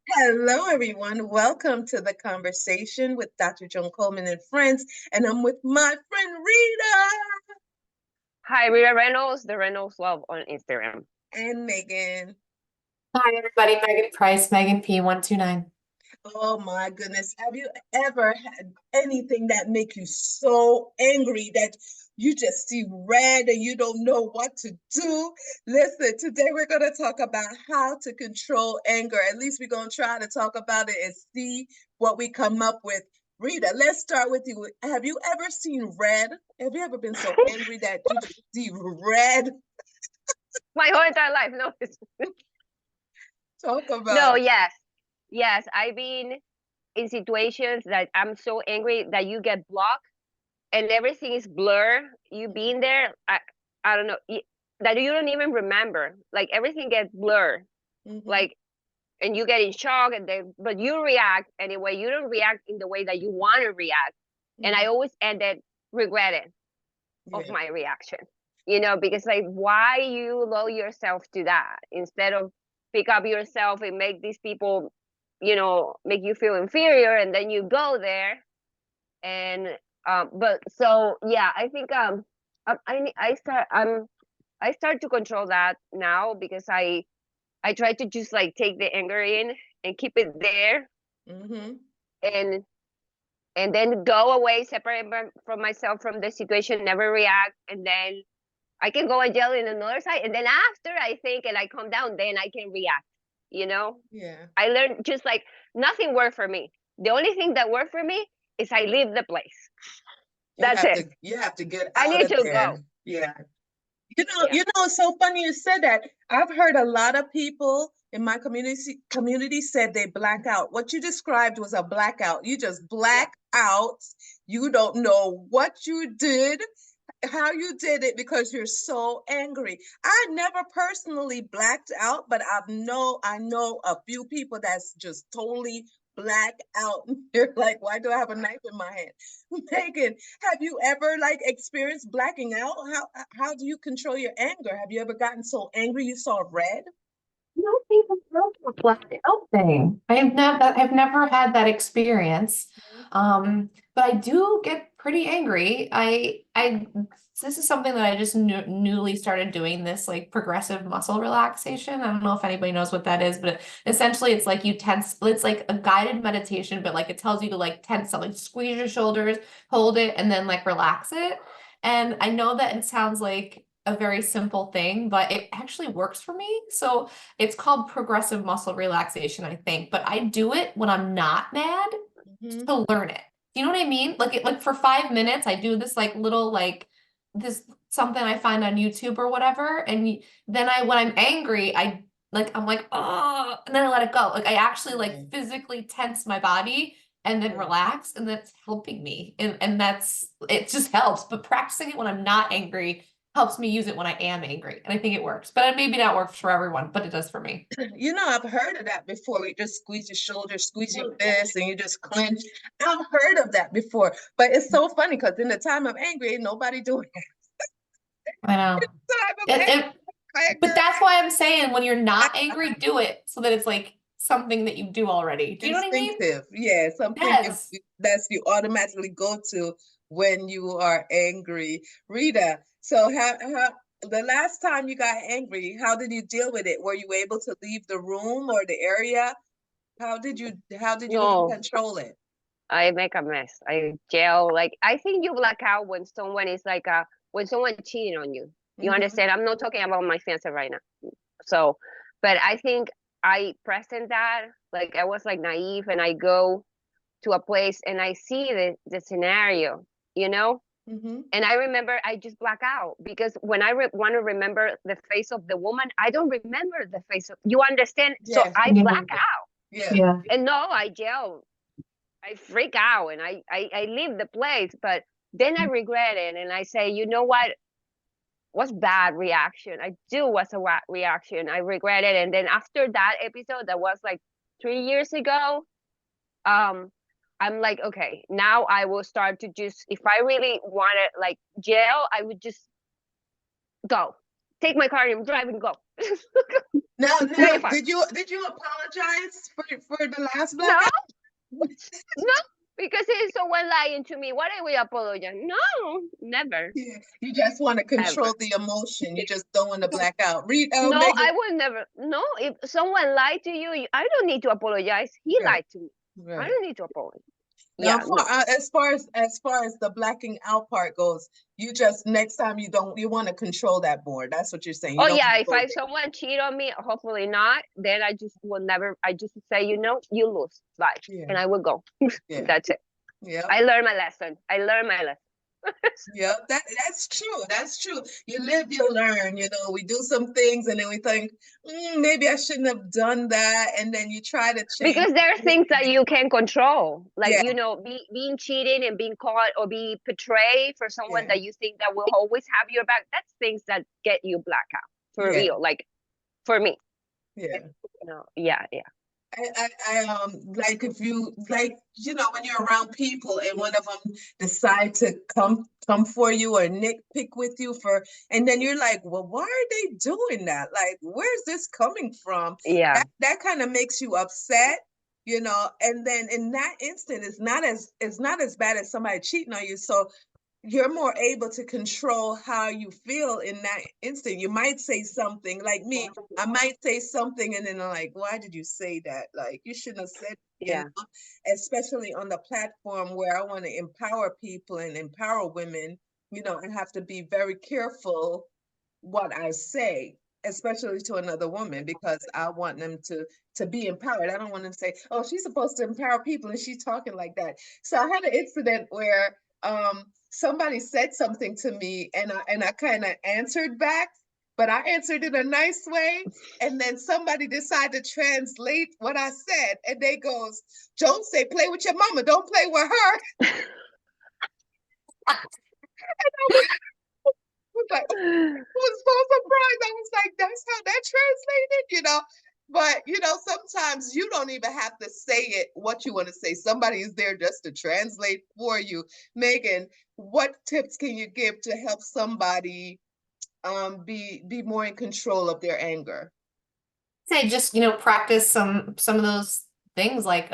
Hello, everyone. Welcome to the conversation with Dr. Joan Coleman and friends. And I'm with my friend Rita Hi, Rita Reynolds, the Reynolds Love on Instagram. and Megan. Hi, everybody. Megan Price, Megan P129. Oh my goodness. Have you ever had anything that make you so angry that you just see red and you don't know what to do? Listen, today we're going to talk about how to control anger. At least we're going to try to talk about it and see what we come up with. Rita, let's start with you. Have you ever seen red? Have you ever been so angry that you just see red? My whole entire life, no. Talk about No, it. yes. I've been in situations that I'm so angry that you get blocked and everything is blur. You being there, I don't know, that you don't even remember. Like everything gets blurred. Mhm. Like, and you get in shock, and then, but you react anyway. You don't react in the way that you want to react. And I Mhm. always ended regretting of Yeah. my reaction, because like, why you lower yourself to that instead of pick up yourself and make these people, make you feel inferior, and then you go there. And but so yeah, I think I start to control that now, because I try to just like take the anger in and keep it there, Mhm. and then go away, separate from myself from the situation, never react, and then I can go and yell in another side, and then after I think and I calm down, then I can react. You know, Yeah. I learned just like nothing worked for me. The only thing that worked for me is I leave the place. That's it. You have to get I out need of to there. go. Yeah. Yeah. It's so funny you said that. I've heard a lot of people in my community said they black out. What you described was a blackout. You just Yeah. black out. You don't know what you did, how you did it because you're so angry. I never personally blacked out, but I know a few people that's just totally black out. You're like, why do I have a knife in my hand? Megan, have you ever like experienced blacking out? How do you control your anger? Have you ever gotten so angry you saw red? I don't think that's a blacked out thing. I've never had that experience. But I do get pretty angry. This is something that I just newly started doing, this like progressive muscle relaxation. I don't know if anybody knows what that is, but essentially it's like you tense, it's like a guided meditation, but like it tells you to like tense something, squeeze your shoulders, hold it, and then like relax it. And I know that it sounds like a very simple thing, but it actually works for me. So it's called progressive muscle relaxation, I think, but I do it when I'm not mad Hmm. to learn it. Do you know what I mean? Like for 5 minutes, I do this like little like this something I find on YouTube or whatever, and then when I'm angry, I'm like, oh, and then I let it go. Like I actually Yeah, like physically tense my body and then yeah. relax, and that's helping me. And that's it just helps. But practicing it when I'm not angry helps me use it when I am angry. And I think it works. But it maybe not works for everyone, but it does for me. I've heard of that before. You just squeeze your shoulder, squeeze your fist, and you just clench. I've heard of that before, but it's so funny because in the time of angry, ain't nobody doing it. I know. Time of It, it, but anger, that's why I'm saying when you're not angry, do it so that it's like something that you do already. Do you know what I mean? instinctive. Yeah, something Yes. that's you automatically go to when you are angry. Rita, so how the last time you got angry, how did you deal with it? Were you able to leave the room or the area? How did you No, control it? I make a mess. I jail. Like, I think you black out when someone is like when someone cheating on you. You Hmm. understand? I'm not talking about my fiance right now. So, but I think I present that, like I was like naive, and I go to a place and I see the scenario, you know. Hmm. And I remember I just black out, because when I want to remember the face of the woman, I don't remember the face of. You understand? So Yeah, I Yeah. black out, yeah. Yeah. and no, I yell, I freak out, and I leave the place. But then I regret it, and I say, you know what? Was bad reaction. I do was a reaction. I regret it, and then after that episode, that was like 3 years ago. Um, I'm like, okay, now I will start to just, if I really wanted like jail, I would just go, take my car and drive and go. Now, No, you're fine. did you apologize for the last No, blackout? no, because if someone lying to me, why do we apologize? No, never, Yeah, you just want to ever. control the emotion. You just don't want to black out. Read, No, Megan. I will never. No, if someone lied to you, I don't need to apologize. He Right, lied to me. I right. don't need to apologize. Now, Yeah, no. as far as the blacking out part goes, you just next time you want to control that board. That's what you're saying. You Oh don't want yeah, to if go I there. someone cheat on me, hopefully not, then I just will never. I just say, you lose, bye, Yeah, and I will go. yeah, That's it. yeah. I learned my lesson. I learned my lesson. Yeah, that's true. That's true. You live, you learn. We do some things and then we think, maybe I shouldn't have done that. And then you try to change. Because there are things that you can control, like Yeah, being cheated and being caught or being betrayed for someone yeah, that you think that will always have your back. That's things that get you blackout for yeah, real. Like for me, yeah. yeah, yeah, Like if you like, when you're around people and one of them decide to come for you or nitpick with you and then you're like, well, why are they doing that? Like, where's this coming from? yeah, That kind of makes you upset, and then in that instant, it's not as bad as somebody cheating on you. So you're more able to control how you feel in that instant. You might say something like me. I might say something and then I'm like, why did you say that? Like, you shouldn't have said, yeah, especially on the platform where I want to empower people and empower women, I have to be very careful what I say, especially to another woman, because I want them to be empowered. I don't want them to say, "Oh, she's supposed to empower people and she's talking like that." So I had an incident where somebody said something to me and I kind of answered back, but I answered in a nice way. And then somebody decided to translate what I said, and they goes, "Don't say play with your mama, don't play with her." I was like, was so surprised. I was like, that's how that translated. But sometimes you don't even have to say it what you want to say. Somebody is there just to translate for you. Megan, what tips can you give to help somebody be more in control of their anger? Say just practice some of those things like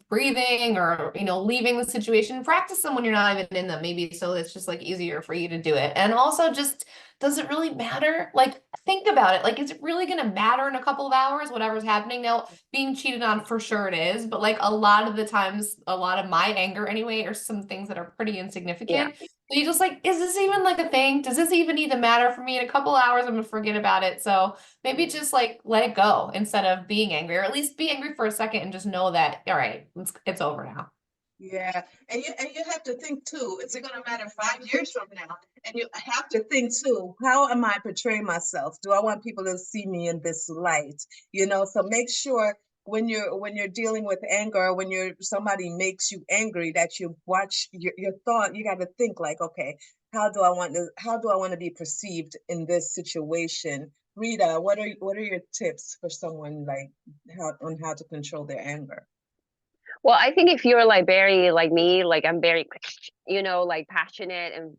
breathing or leaving the situation. Practice them when you're not even in them, maybe, so it's just like easier for you to do it. And also, just, does it really matter? Like, think about it. Like, is it really going to matter in a couple of hours whatever's happening? Now, being cheated on, for sure it is, but like a lot of the times, a lot of my anger anyway are some things that are pretty yeah. insignificant. So you just like, is this even like a thing? Does this even matter for me? In a couple hours, I'm gonna forget about it. So maybe just like let it go instead of being angry, or at least be angry for a second and just know that, all right, it's over now. Yeah, and you have to think too, is it going to matter 5 years from now? And you have to think too, how am I portraying myself? Do I want people to see me in this light? So make sure when you're dealing with anger, when somebody makes you angry, that you watch your thought. You got to think like, okay, how do I want to be perceived in this situation? Rita, what are your tips for someone like how to control their anger? Well, I think if you're like very like me, like I'm very, like passionate and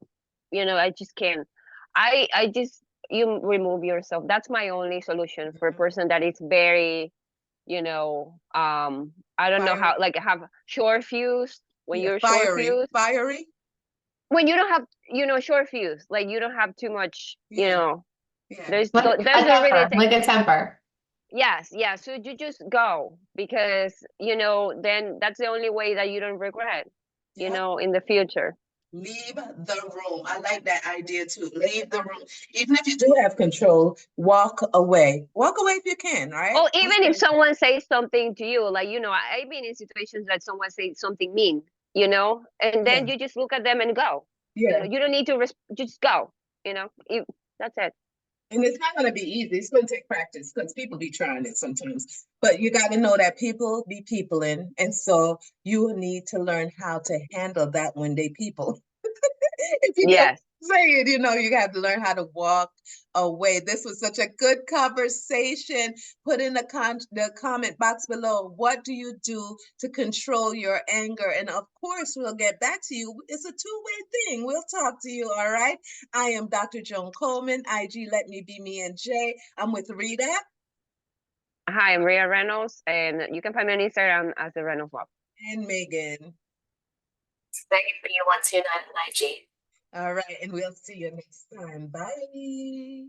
I just can't. I just you remove yourself. That's my only solution for a Mhm. person that is very, I don't know how, Fiery. like have short fuse. When Yeah, you're short fiery, fuse, fiery. when you don't have, short fuse, like you don't have too much, Yeah, yeah, Like there's a a really temper, thing. like a temper. Yes, yeah. So you just go because, then that's the only way that you don't regret, yeah. in the future. Leave the room. I like that idea too. Leave the room. Even if you do have control, walk away. Walk away if you can, right? Or even if someone says something to you, like, I've been in situations that someone says something mean, and Yeah, then you just look at them and go. yeah. You don't need to just go, that's it. And it's not going to be easy. It's going to take practice because people be trying it sometimes. But you got to know that people be peopling. And so you need to learn how to handle that when they people. If you get what Yes. I'm saying, you have to learn how to walk away. This was such a good conversation. Put in the comment box below. What do you do to control your anger? And of course, we'll get back to you. It's a two-way thing. We'll talk to you. All right. I am Dr. Joan Coleman. IG Let Me Be Me and Jay. I'm with Rita. Hi, I'm Rita Reynolds, and you can find me on Instagram as the Reynolds Mom. And Megan. Megan B129 IG. All right, and we'll see you next time. Bye.